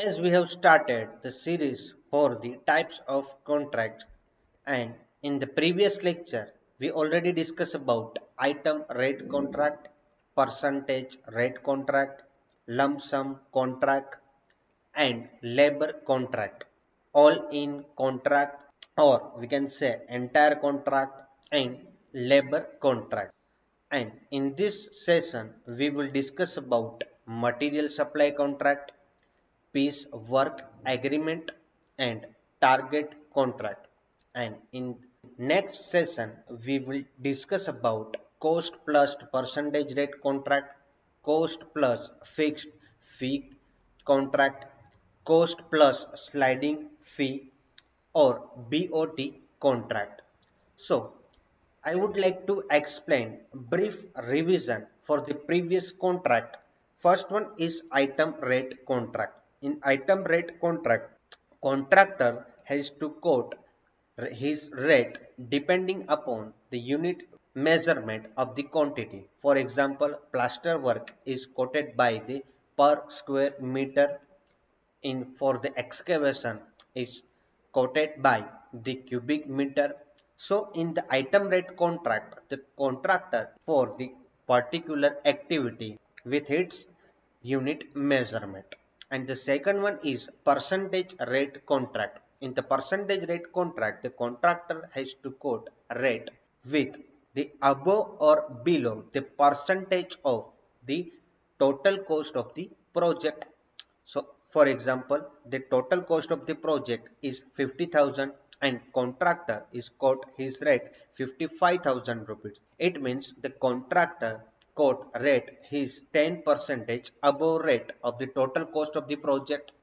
As we have started the series for the types of contract, and in the previous lecture we already discussed about item rate contract, percentage rate contract, lump sum contract and labor contract, all in contract, or we can say entire contract and labor contract. And in this session we will discuss about material supply contract, piece work agreement and target contract. And in next session we will discuss about cost plus percentage rate contract, cost plus fixed fee contract, cost plus sliding fee or BOT contract. So I would like to explain brief revision for the previous contract. First one is item rate contract. In item rate contract, contractor has to quote his rate depending upon the unit measurement of the quantity. For example, plaster work is quoted by the per square meter, in for the excavation is quoted by the cubic meter. So in the item rate contract, the contractor for the particular activity with its unit measurement. And the second one is percentage rate contract. In the percentage rate contract, the contractor has to quote a rate with the above or below the percentage of the total cost of the project. So for example, the total cost of the project is 50,000 and contractor is quote his rate 55,000 rupees. It means the contractor quote rate his 10 percentage above rate of the total cost of the project.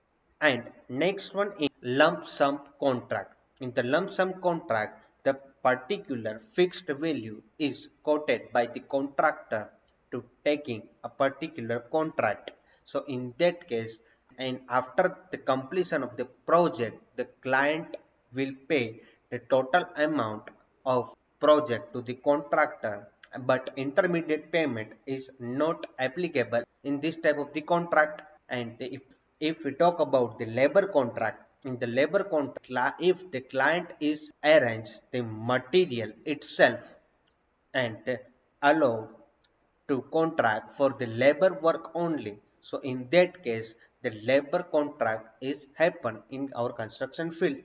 And next one is lump sum contract. In the lump sum contract, the particular fixed value is quoted by the contractor to taking a particular contract. So in that case, and after the completion of the project, the client will pay the total amount of project to the contractor, but intermediate payment is not applicable in this type of the contract. And if we talk about the labor contract, in the labor contract, if the client is arrange the material itself and allow to contract for the labor work only, so in that case the labor contract is happen in our construction field.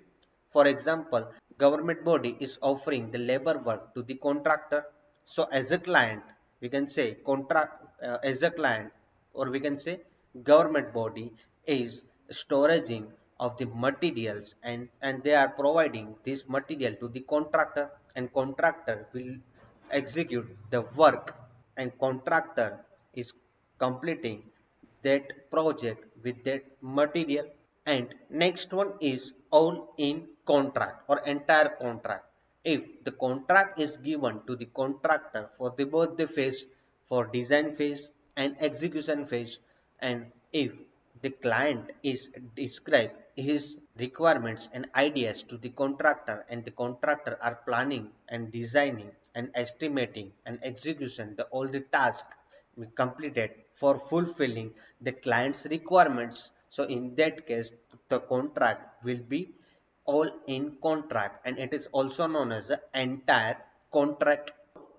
For example, government body is offering the labor work to the contractor. So as a client we can say contract, as a client, or we can say government body is storaging of the materials, and they are providing this material to the contractor, and contractor will execute the work, and contractor is completing that project with that material. And next one is all in contract or entire contract. If the contract is given to the contractor for the both the phase, for design phase and execution phase, and if the client is describe his requirements and ideas to the contractor, and the contractor are planning and designing and estimating and execution the all the task we completed for fulfilling the client's requirements. So in that case the contract will be all in contract, and it is also known as the entire contract.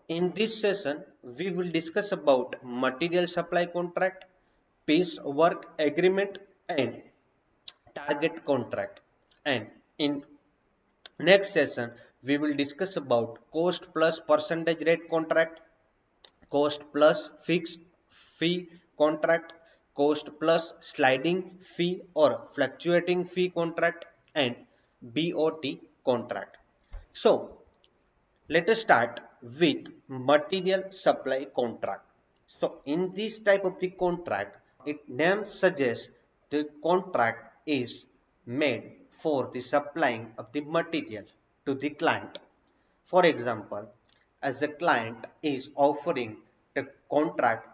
In this session we will discuss about material supply contract, piece work agreement and target contract. And in next session we will discuss about cost plus percentage rate contract, cost plus fixed fee contract, cost plus sliding fee or fluctuating fee contract, and BOT contract. So let us start with material supply contract. So in this type of the contract, it name suggests the contract is made for the supplying of the material to the client. For example, as the client is offering the contract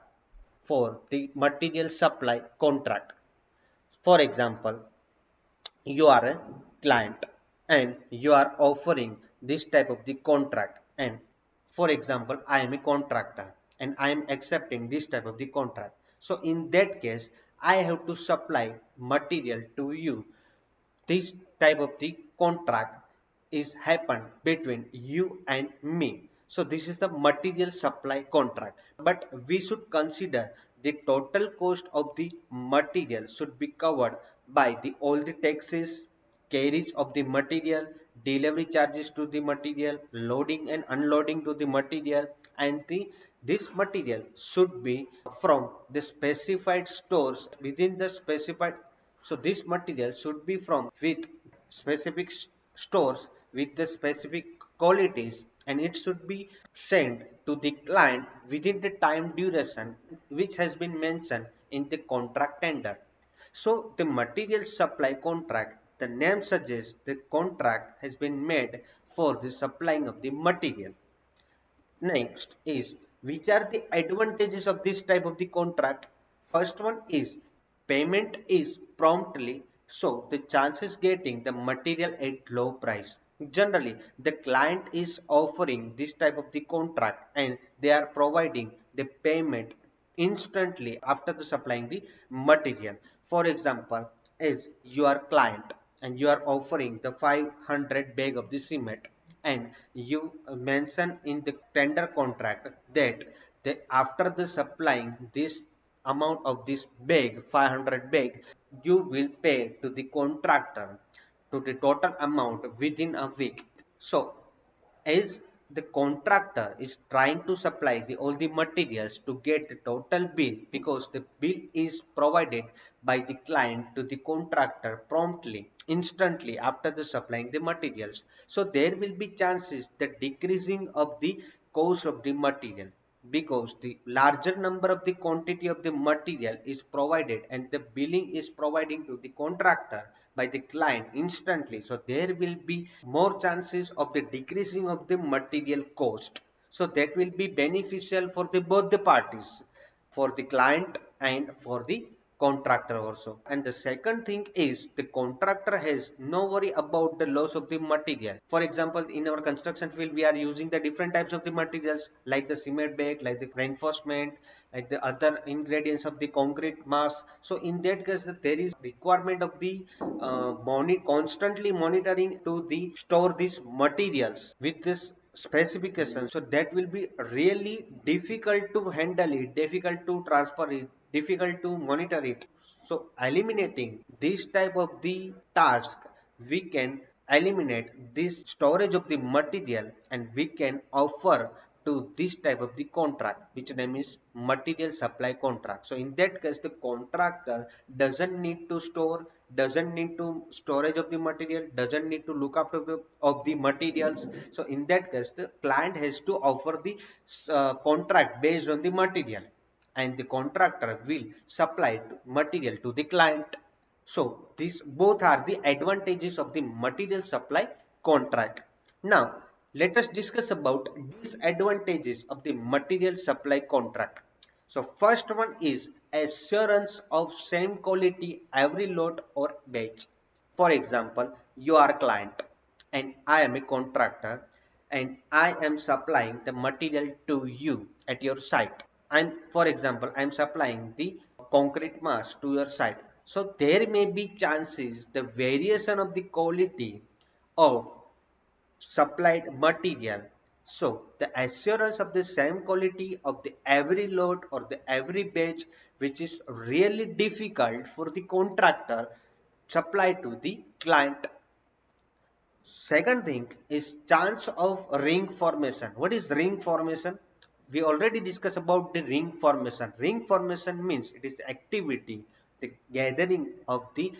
for the material supply contract. For example, you are a client and you are offering this type of the contract, and for example I am a contractor and I am accepting this type of the contract. So in that case I have to supply material to you. This type of the contract is happened between you and me. So this is the material supply contract. But we should consider the total cost of the material should be covered by the all the taxes, carriage of the material, delivery charges to the material, loading and unloading to the material, and this material should be from the specified stores within the specified. So this material should be from with specific stores with the specific qualities, and it should be sent to the client within the time duration which has been mentioned in the contract tender. So the material supply contract, the name suggests the contract has been made for the supplying of the material. Next is, which are the advantages of this type of the contract? First one is payment is promptly, so the chances getting the material at low price. Generally, the client is offering this type of the contract and they are providing the payment instantly after the supplying the material. For example, is your client and you are offering the 500 bag of the cement, and you mention in the tender contract that after the supplying this amount of this bag 500 bag, you will pay to the contractor to the total amount within a week. So as the contractor is trying to supply all the materials to get the total bill, because the bill is provided by the client to the contractor promptly instantly after the supplying the materials, so there will be chances the decreasing of the cost of the material, because the larger number of the quantity of the material is provided and the billing is providing to the contractor by the client instantly, so there will be more chances of the decreasing of the material cost. So that will be beneficial for the both the parties, for the client and for the contractor also. And the second thing is the contractor has no worry about the loss of the material. For example, in our construction field we are using the different types of the materials like the cement bag, like the reinforcement, like the other ingredients of the concrete mass. So in that case there is requirement of the constantly monitoring to the store these materials with this specification, so that will be really difficult to handle it, difficult to transfer it, difficult to monitor it. So eliminating this type of the task, we can eliminate this storage of the material and we can offer to this type of the contract, which name is material supply contract. So in that case the contractor doesn't need to store, doesn't need to storage of the material, doesn't need to look after of the materials. So in that case the client has to offer the contract based on the material, and the contractor will supply material to the client. So these both are the advantages of the material supply contract. Now let us discuss about disadvantages of the material supply contract. So first one is assurance of same quality every lot or batch. For example, you are a client and I am a contractor and I am supplying the material to you at your site. And for example, I am supplying the concrete mass to your site. So there may be chances the variation of the quality of supplied material. So the assurance of the same quality of the every load or the every batch, which is really difficult for the contractor supply to the client. Second thing is chance of ring formation. What is ring formation? We already discussed about the ring formation. Ring formation means it is the activity, the gathering of the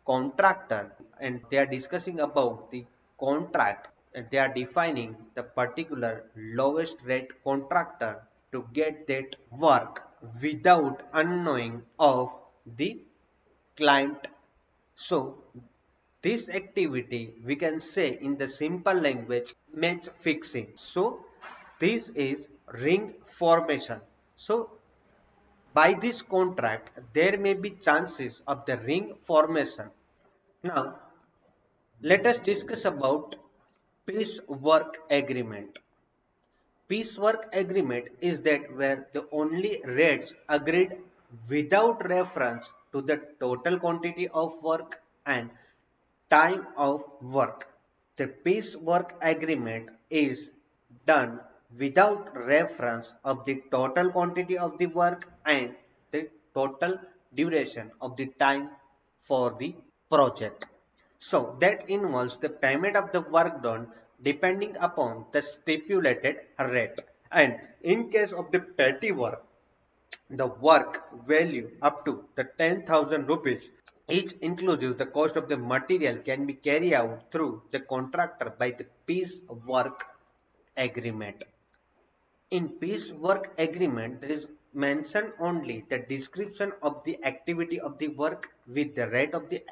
contractor, and they are discussing about the contract, and they are defining the particular lowest rate contractor to get that work without unknowing of the client. So this activity we can say in the simple language match fixing. So this is ring formation. So by this contract there may be chances of the ring formation. Now let us discuss about piece work agreement. Piece work agreement is that where the only rates agreed without reference to the total quantity of work and time of work. The piecework agreement is done without reference of the total quantity of the work and the total duration of the time for the project. So that involves the payment of the work done depending upon the stipulated rate. And in case of the petty work, the work value up to the 10,000 rupees each inclusive the cost of the material can be carried out through the contractor by the piece work agreement. In piece work agreement, there is mentioned only the description of the activity of the work with the rate of the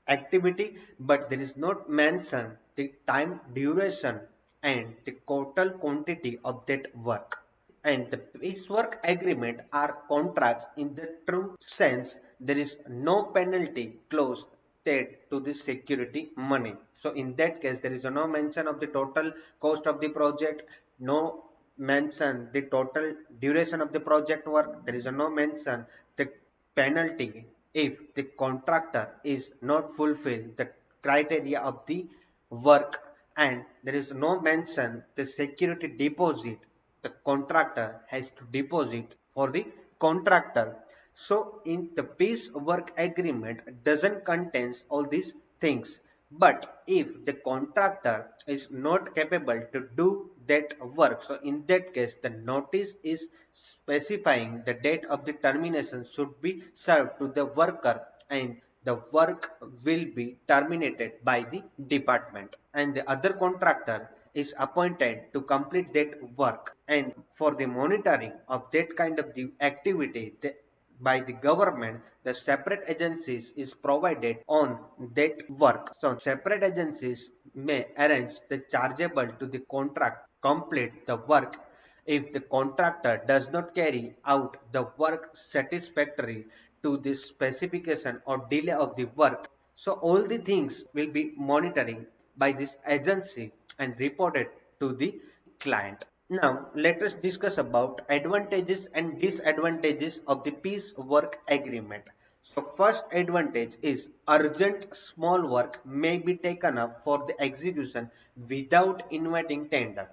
activity, but there is not mentioned the time duration and the total quantity of that work. And the piecework agreement are contracts in the true sense. There is no penalty clause tied to the security money. So in that case, there is no mention of the total cost of the project, no mention the total duration of the project work. There is no mention the penalty if the contractor is not fulfill the criteria of the work, and there is no mention the security deposit the contractor has to deposit for the contractor. So in the piece work agreement doesn't contains all these things. But if the contractor is not capable to do that work, so in that case the notice is specifying the date of the termination should be served to the worker, and the work will be terminated by the department, and the other contractor is appointed to complete that work. And for the monitoring of that kind of the activity by the government, the separate agencies is provided on that work. So separate agencies may arrange the chargeable to the contract complete the work if the contractor does not carry out the work satisfactory to the specification or delay of the work. So all the things will be monitoring by this agency and reported to the client. Now let us discuss about advantages and disadvantages of the piece work agreement. So first advantage is urgent small work may be taken up for the execution without inviting tender.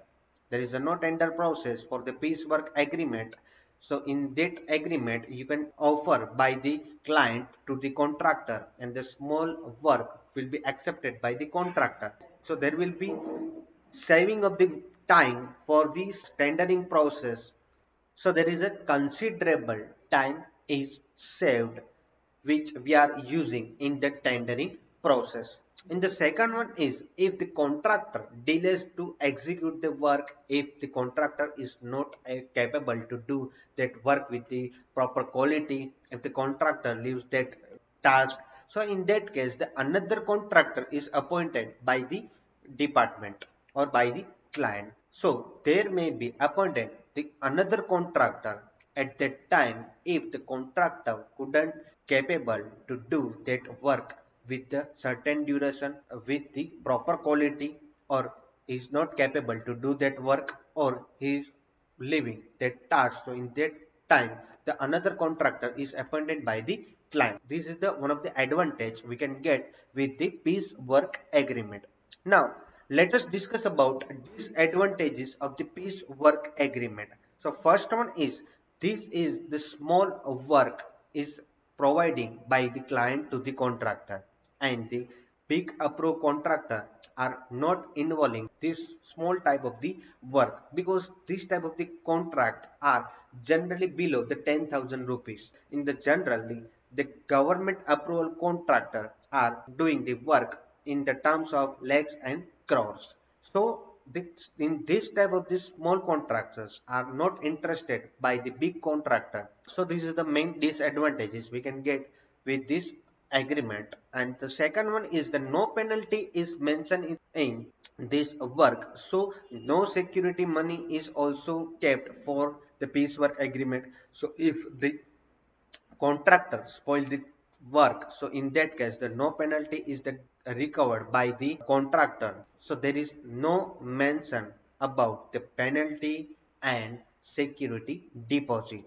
There is a no tender process for the piecework agreement. So in that agreement, you can offer by the client to the contractor, and the small work will be accepted by the contractor. So there will be saving of the time for this tendering process. So there is a considerable time is saved which we are using in the tendering process. And the second one is if the contractor delays to execute the work, if the contractor is not capable to do that work with the proper quality, if the contractor leaves that task, so in that case the another contractor is appointed by the department or by the client. So there may be appointed the another contractor at that time if the contractor couldn't capable to do that work with the certain duration with the proper quality, or is not capable to do that work, or he is leaving that task. So in that time the another contractor is appointed by the client. This is the one of the advantage we can get with the piece work agreement. Now let us discuss about disadvantages of the piece work agreement. So first one is this is the small work is providing by the client to the contractor, and the big approved contractor are not involving this small type of the work, because this type of the contract are generally below the 10,000 rupees. In the generally the government approval contractor are doing the work in the terms of lakhs and crores. So in this type of these small contractors are not interested by the big contractor. So this is the main disadvantages we can get with this agreement. And the second one is the no penalty is mentioned in this work. So no security money is also kept for the piecework agreement. So if the contractor spoil the work, so in that case the no penalty is the recovered by the contractor. So there is no mention about the penalty and security deposit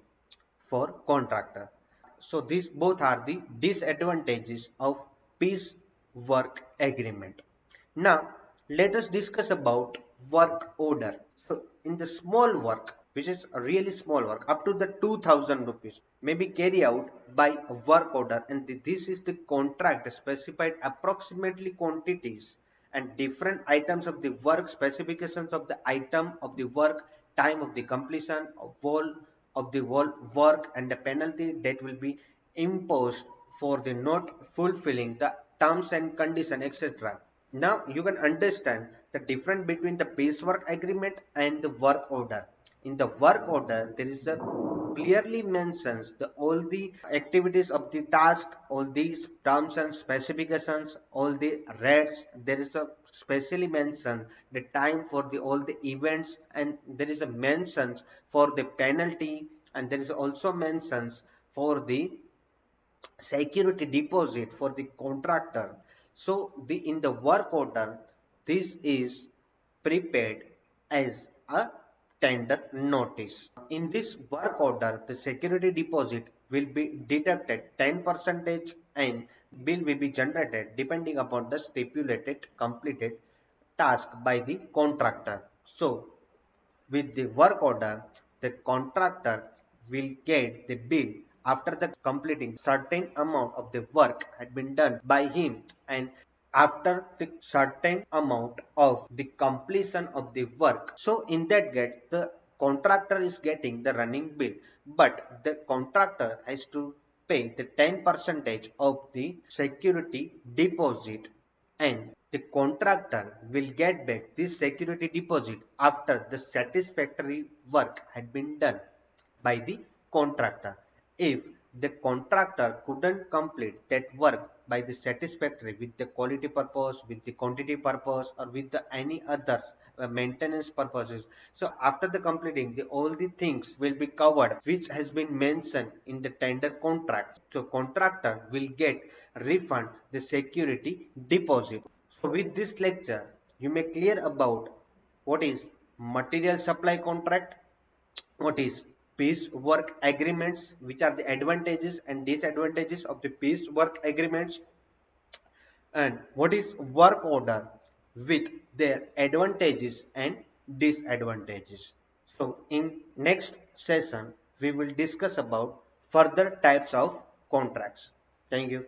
for contractor. So these both are the disadvantages of piece work agreement. Now let us discuss about work order. So in the small work, which is a really small work, up to the 2000 rupees, may be carried out by a work order, and this is the contract specified approximately quantities and different items of the work, specifications of the item of the work, time of the completion of all of the work, and the penalty that will be imposed for the not fulfilling the terms and condition, etc. Now you can understand the difference between the piecework agreement and the work order. In the work order, there is a clearly mentions the all the activities of the task, all these terms and specifications, all the rates. There is a specially mention the time for the all the events, and there is a mentions for the penalty, and there is also mentions for the security deposit for the contractor. So the in the work order, this is prepared as a tender notice. In this work order, the security deposit will be deducted 10 percentage and bill will be generated depending upon the stipulated completed task by the contractor. So with the work order, the contractor will get the bill after the completing certain amount of the work had been done by him, and after the certain amount of the completion of the work. So in that case, the contractor is getting the running bill, but the contractor has to pay the 10 percentage of the security deposit, and the contractor will get back this security deposit after the satisfactory work had been done by the contractor. If the contractor couldn't complete that work by the satisfactory with the quality purpose, with the quantity purpose, or with the any other maintenance purposes, so after the completing, the all the things will be covered which has been mentioned in the tender contract. So contractor will get refund the security deposit. So with this lecture, you may clear about what is material supply contract, what is piece work agreements, which are the advantages and disadvantages of the piece work agreements, and what is work order with their advantages and disadvantages. So in next session, we will discuss about further types of contracts. Thank you.